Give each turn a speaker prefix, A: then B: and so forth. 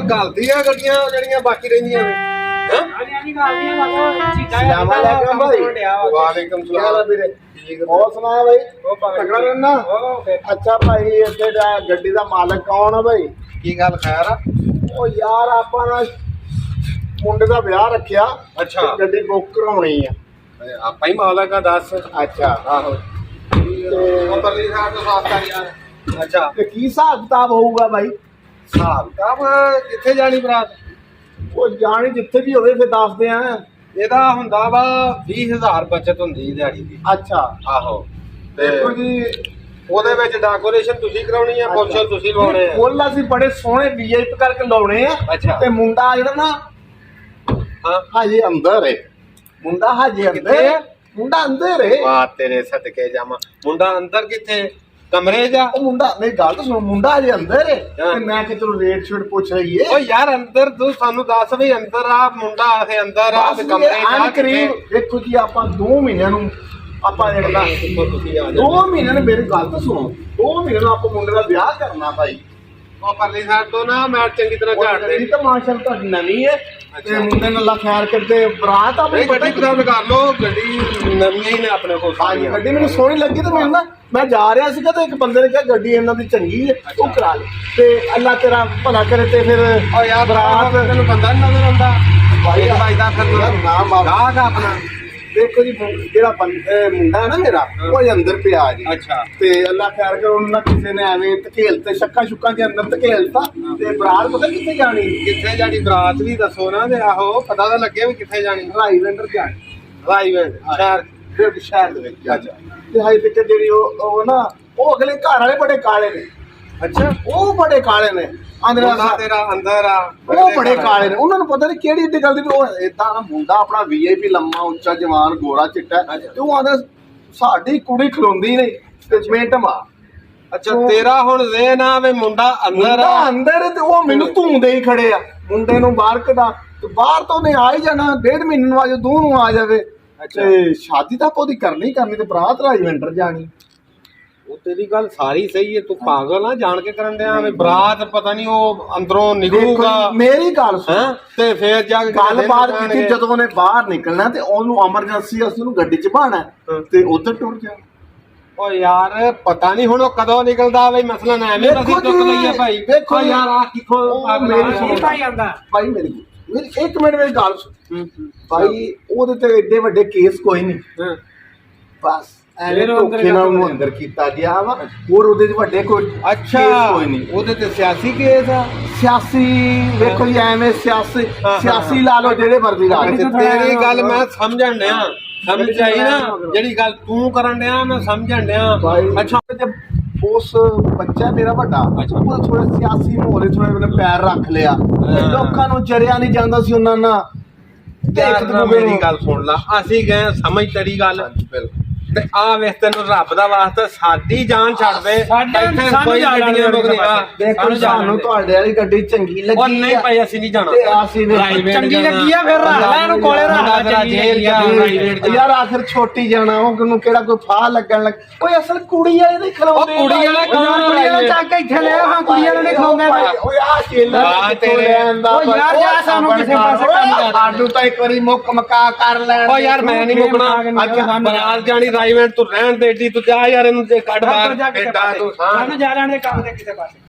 A: गलती है गड्डियां जड़ियां बाकी रहिंदियां ने
B: अच्छा भाई इत्थे गड्डी दा मालक कौन है भाई?
A: की गल खैर आ?
B: ओ यार आपां ना मुंडे दा ब्याह रखिया।
A: अच्छा
B: गड्डी बुक कराउणी है।
A: आपा ही मालक आ दस।
B: अच्छा
A: आहो परली साइड तो साफ कर यार। अच्छा
B: ते की हिसाब किताब होऊगा भाई?
A: हिसाब किताब कित्थे जानी बरात?
B: वो जानी जिथे भी होवे फिर दस दे हैं।
A: ਇਹਦਾ ਹੁੰਦਾ ਵਾ 20000 ਬਚਤ ਹੁੰਦੀ ਦਿਹਾੜੀ ਦੀ।
B: अच्छा
A: ਆਹੋ ਤੇ
B: देखो जी
A: ਉਹਦੇ ਵਿੱਚ ਡੈਕੋਰੇਸ਼ਨ ਤੁਸੀਂ ਕਰਾਉਣੀ ਆ, ਫੰਕਸ਼ਨ ਤੁਸੀਂ ਲਾਉਣੇ ਆ।
B: फुल ਅਸੀਂ ਬੜੇ ਸੋਹਣੇ ਵੀਆਈਪੀ ਕਰਕੇ ਲਾਉਣੇ ਆ।
A: ਅੱਛਾ
B: ਤੇ ਮੁੰਡਾ ਜਿਹੜਾ ਨਾ
A: ਹਾਂ
B: ਹਜੇ ਅੰਦਰ ਹੈ। ਮੁੰਡਾ ਹਜੇ ਅੰਦਰ ਹੈ। ਮੁੰਡਾ ਅੰਦਰ ਹੈ।
A: ਵਾਹ ਤੇਰੇ ਸਦਕੇ ਜਾਵਾਂ। ਮੁੰਡਾ ਅੰਦਰ ਕਿੱਥੇ? ਕਮਰੇ ਜਾ।
B: ਉਹ ਮੁੰਡਾ ਨਹੀਂ ਗੱਲ ਤਾਂ ਸੁਣੋ, ਮੁੰਡਾ ਹਜੇ ਅੰਦਰ ਹੈ।
A: ਹਾਂ।
B: ਤੇ ਮੈਂ ਕਿ ਚਲੋ ਰੇਟ ਸ਼ੇਟ ਪੁੱਛ ਲਈਏ।
A: ਓ ਯਾਰ ਅੰਦਰ ਤੂੰ ਸਾਨੂੰ ਦੱਸ ਵੀ ਅੰਦਰ ਆ ਮੁੰਡਾ ਆਖੇ ਅੰਦਰ ਆ ਤੇ ਕਮਰੇ ਜਾ
B: ਕਰੀਬ ਦੇਖੋ ਜੀ ਆਪਾਂ 2 ਮਹੀਨਿਆਂ ਨੂੰ ਆਪਾਂ ਜਿਹੜਾ
A: ਤੁਸੀਂ ਆ
B: 2 ਮਹੀਨਿਆਂ ਨੂੰ ਮੇਰੀ ਗੱਲ ਤਾਂ ਸੁਣੋ, 2 ਮਹੀਨਿਆਂ ਨੂੰ ਆਪਾਂ ਮੁੰਡੇ ਦਾ ਵਿਆਹ ਕਰਨਾ ਭਾਈ।
A: ਉਹ ਪਰਲੀ ਸਾਈਡ ਤੋਂ ਨਾ ਮੈਂ ਚੰਗੀ ਤਰ੍ਹਾਂ ਝਾੜ ਦੇ।
B: ਗੱਡੀ ਤਾਂ ਮਾਸ਼ਾਅੱਲਾ ਤੁਹਾਡੀ ਨਵੀਂ ਹੈ ਤੇ ਮੁੰਡੇ ਨਾਲ ਖੈਰ ਕਰਦੇ ਬਰਾਤ ਆਪਣੀ
A: ਗੱਡੀ ਪਸੰਦ ਕਰ ਲੋ। ਗੱਡੀ ਨਵੀਂ ਹੀ ਨੇ ਆਪਣੇ ਕੋਲ।
B: ਹਾਂਜੀ ਗੱਡੀ ਮੈਨੂੰ ਸੋਹਣੀ ਲੱਗੀ ਤੇ ਮੈਨੂੰ ਨਾ ਮੈਂ ਜਾ ਰਿਹਾ ਸੀਗਾ ਤੇ ਇੱਕ ਬੰਦੇ ਨੇ ਕਿਹਾ ਗੱਡੀ ਇਹਨਾਂ ਦੀ ਚੰਗੀ ਹੈ ਉਹ ਕਰਾ ਲੈ ਤੇ ਅੱਲਾ ਤੇਰਾ ਭਲਾ ਕਰੇ ਤੇ ਫਿਰ
A: ਓ ਯਾਰ ਬਰਾਤ ਤੈਨੂੰ ਬੰਦਾ ਨਹੀਂ ਨਜ਼ਰ ਆਉਂਦਾ ਭਾਈ ਦਾ ਫਿਰ
B: ਨਾਮ
A: ਗਾਹਕ ਆਪਣਾ।
B: ਦੇਖੋ ਜੀ ਜਿਹੜਾ ਮੁੰਡਾ ਹੈ ਨਾ ਮੇਰਾ ਉਹ ਅੰਦਰ ਪਿਆ ਜੀ।
A: ਅੱਛਾ
B: ਤੇ ਅੱਲਾ ਖੈਰ ਕਰ ਉਹਨਾਂ ਕਿਸੇ ਨੇ ਐਵੇਂ ਧਕੇਲ ਤੇ ਸ਼ੱਕਾ ਸ਼ੁੱਕਾਂ ਦੇ ਅੰਦਰ ਧਕੇਲਤਾ ਤੇ ਬਰਾਤ ਪਤਾ ਕਿੱਥੇ ਜਾਣੀ?
A: ਕਿੱਥੇ ਜਾਣੀ ਬਰਾਤ ਵੀ ਦੱਸੋ ਨਾ। ਤੇ ਆਹੋ ਪਤਾ ਤਾਂ ਲੱਗੇ ਵੀ ਕਿੱਥੇ ਜਾਣੀ।
B: ਰਾਈਵੈਂਡਰ ਜਾਣੀ।
A: ਰਾਈਵੈਂਡ ਸ਼ਹਿਰ
B: ਫਿਰ ਸ਼ਹਿਰ ਦੇ ਵਿੱਚ ਤੇ ਹਾਈ ਤੱਕ ਜਿਹੜੀ ਉਹ ਨਾ ਉਹ ਅਗਲੇ ਘਰ ਵਾਲੇ ਬੜੇ ਕਾਲੇ ਨੇ।
A: ਅੱਛਾ
B: ਉਹ ਬੜੇ ਕਾਲੇ ਨੇ
A: ਮੁੰਡਾ ਤੇਰਾ ਅੰਦਰ ਆ।
B: ਉਹ ਬੜੇ ਕਾਲੇ ਨੇ। ਉਹਨਾਂ ਨੂੰ ਪਤਾ ਨਹੀਂ ਕਿਹੜੀ ਏਡੀ ਗੱਲ ਦੀ ਵੀ ਉਹ ਏਦਾਂ ਨਾ ਮੁੰਡਾ ਆਪਣਾ ਵੀਆਈਪੀ ਲੰਮਾ ਉੱਚਾ ਜਵਾਨ ਗੋਰਾ ਚਿੱਟਾ ਤੇ ਉਹ ਆਂਦਾ ਸਾਡੀ ਕੁੜੀ ਖਲੋਂਦੀ ਨਹੀਂ ਤੇ ਮਿੰਟ ਮਾਰ।
A: ਅੱਛਾ ਤੇਰਾ ਹੁਣ ਜ਼ੇਨ ਆ ਵੀ ਮੁੰਡਾ ਅੰਦਰ ਆ।
B: ਅੰਦਰ ਤੇ ਉਹ ਮੈਨੂੰ ਧੂੰਦੇ ਹੀ ਖੜੇ ਆ ਮੁੰਡੇ ਨੂੰ ਬਾਹਰ ਕਢਾ ਤੇ ਬਾਹਰ ਤੋਂ ਨੇ ਆ ਹੀ ਜਾਣਾ 1.5 ਮਹੀਨੇ ਨੂੰ ਆ ਜਾ 2 ਨੂੰ ਆ ਜਾਵੇ ਤੇ ਸ਼ਾਦੀ ਤਾਂ ਉਹਦੀ ਕਰਨੀ ਤੇ ਬਰਾਤ ਰਾਈਵੈਂਡਰ ਜਾਣੀ।
A: ਉਹ ਤੇਰੀ ਗੱਲ ਸਾਰੀ ਸਹੀ ਹੈ। ਤੂੰ ਪਾਗਲ ਆ ਜਾਣ ਕੇ ਕਰਨ ਡਿਆ ਵੀ ਬਰਾਤ ਪਤਾ ਨਹੀਂ ਉਹ ਅੰਦਰੋਂ ਨਿਕਲੂਗਾ।
B: ਮੇਰੀ ਗੱਲ ਸੁਣ
A: ਤੇ ਫੇਰ ਜਾ ਕੇ
B: ਗੱਲਬਾਤ ਕੀਤੀ ਜਦੋਂ ਉਹਨੇ ਬਾਹਰ ਨਿਕਲਣਾ ਤੇ ਉਹਨੂੰ ਐਮਰਜੈਂਸੀ ਅਸੀਂ ਉਹਨੂੰ ਗੱਡੀ 'ਚ ਬਾਣਾ ਤੇ ਉੱਧਰ ਟੁਰ ਜਾ।
A: ਓ ਯਾਰ ਪਤਾ ਨਹੀਂ ਹੁਣ ਉਹ ਕਦੋਂ ਨਿਕਲਦਾ ਬਈ ਮਸਲਾ ਐਵੇਂ ਅਸੀਂ ਚੁੱਕ ਲਈਏ ਭਾਈ।
B: ਦੇਖੋ
A: ਯਾਰ ਆ ਕਿੱਥੋਂ
B: ਮੇਰੀ ਭਾਈ ਆਂਦਾ ਭਾਈ ਮੇਰੀ ਇੱਕ ਮਿੰਟ ਮੇਰੀ ਗੱਲ ਸੁਣ ਭਾਈ। ਉਹਦੇ ਤੇ ਏਡੇ ਵੱਡੇ ਕੇਸ ਕੋਈ ਨਹੀਂ ਬਸ ਐਵੇਂ ਧੋਖੇ ਨਾਲ ਉਹਨੂੰ ਅੰਦਰ ਕੀਤਾ ਗਿਆ ਵਾ ਹੋਰ ਉਹਦੇ ਚ ਵੱਡੇ ਕੋਈ
A: ਅੱਛਾ
B: ਕੋਈ ਨਹੀਂ।
A: ਉਹਦੇ ਤੇ ਸਿਆਸੀ ਕੇਸ ਆ।
B: ਸਿਆਸੀ ਵੇਖੋ ਜੀ ਐਵੇਂ ਸਿਆਸੀ ਲਾ ਲਓ ਜਿਹੜੇ ਮਰਜ਼ੀ ਲਾ ਲਓ।
A: ਤੇਰੀ ਗੱਲ ਮੈਂ ਸਮਝਣ ਡਿਆ। ਸਮਝ ਆਈ ਨਾ ਜਿਹੜੀ ਗੱਲ ਤੂੰ ਕਰਨ ਡਿਆ ਮੈਂ ਸਮਝਣ ਡਿਆ।
B: ਅੱਛਾ ਜਦ ਉਸ ਬੱਚਾ ਮੇਰਾ ਵੱਡਾ ਉਹ ਥੋੜਾ ਸਿਆਸੀ ਮਾਹੌਲ ਥੋੜਾ ਮੈਨੂੰ ਪੈਰ ਰੱਖ ਲਿਆ ਲੋਕਾਂ ਨੂੰ ਜਰਿਆ ਨਹੀਂ ਜਾਂਦਾ ਸੀ ਉਹਨਾਂ ਨਾਲ।
A: ਮੇਰੀ ਗੱਲ ਸੁਣ ਲਾ ਅਸੀਂ ਗਏ ਸਮਝ ਤੇਰੀ ਗੱਲ ਤੇ ਆ ਵੇਖ ਤੈਨੂੰ ਰੱਬ ਦਾ ਵਾਸਤਾ ਸਾਡੀ ਜਾਨ ਛੱਡ ਦੇ। ਕੋਈ ਗੱਡੀਆਂ
B: ਦੇਖੋ ਸਾਨੂੰ ਤੁਹਾਡੇ ਵਾਲੀ ਗੱਡੀ ਚੰਗੀ ਲੱਗੀ।
A: ਉਹ ਨਹੀਂ ਭਾਈ ਅਸੀਂ ਨਹੀਂ ਜਾਣਾ।
B: ਚੰਗੀ ਲੱਗੀ ਆ ਫਿਰ ਰੱਖ ਲੈ ਇਹਨੂੰ ਕੋਲੇ ਰੱਖ ਯਾਰ ਆਖਰ ਛੋਟੀ ਜਾਣਾ ਉਹਨੂੰ ਕਿਹੜਾ ਕੋਈ ਫਾਹ ਲੱਗਣ ਲੱਗ। ਓਏ ਅਸਲ ਕੁੜੀ ਵਾਲੇ ਨਹੀਂ ਖਲੋਂਦੇ।
A: ਕੁੜੀ ਵਾਲੇ
B: ਕੁੜੀ ਵਾਲੇ ਚੱਕ ਕੇ ਇੱਥੇ ਲੈ ਹਾਂ ਕੁੜੀ ਵਾਲੇ ਨਹੀਂ ਖਲੋਂਦੇ। ਓਏ ਆ ਚੇਲਾ ਕਿੱਥੋਂ ਲੈ ਆਂਦਾ। ਓ ਯਾਰ ਜਾ ਸਾਨੂੰ ਕਿਸੇ ਪਾਸੇ ਕੰਮ ਕਰ। ਆਡੂ ਤਾਂ ਇੱਕ ਵਾਰੀ ਮੁੱਕ ਮਕਾ ਕਰ ਲੈਣ।
A: ਓ ਯਾਰ ਮੈਂ ਨਹੀਂ ਮੁੱਕਣਾ। ਅੱਜ ਬਰਾਤ ਜਾਣੀ ਰਾਈਵੈਂਡ ਤੂੰ ਰਹਿਣ ਦੇ ਏਡੀ ਤੂੰ ਜਾ ਯਾਰ ਇਹਨੂੰ ਜੇ ਕੱਢ ਬਾਹਰ।
C: ਸਾਨੂੰ ਜਾ ਲੈਣ ਦੇ ਕੰਮ ਤੇ ਕਿਸੇ ਪਾਸੇ।